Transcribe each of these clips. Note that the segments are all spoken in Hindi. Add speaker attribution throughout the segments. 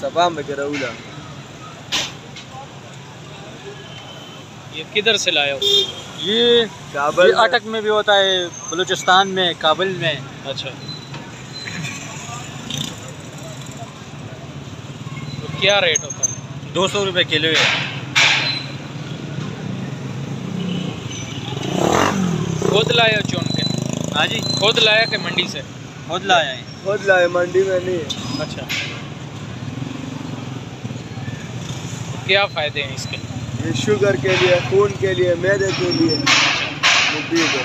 Speaker 1: सबाम वगैरह उला।
Speaker 2: ये किधर से लाए हो?
Speaker 3: ये
Speaker 1: काबल
Speaker 3: अटक में भी होता है, बलूचिस्तान में, काबुल में।
Speaker 2: अच्छा, तो क्या रेट होता है?
Speaker 3: 200 रुपये किलो है।
Speaker 2: खुद लाए हो चुन के?
Speaker 3: हाँ जी,
Speaker 2: खुद लाया कि मंडी से?
Speaker 3: खुद लाया है।
Speaker 1: खुद लाए, मंडी में नहीं है।
Speaker 2: अच्छा, क्या फ़ायदे हैं इसके?
Speaker 1: ये शुगर के लिए, खून के लिए, मैदे के लिए मुफीद है।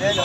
Speaker 1: ये लो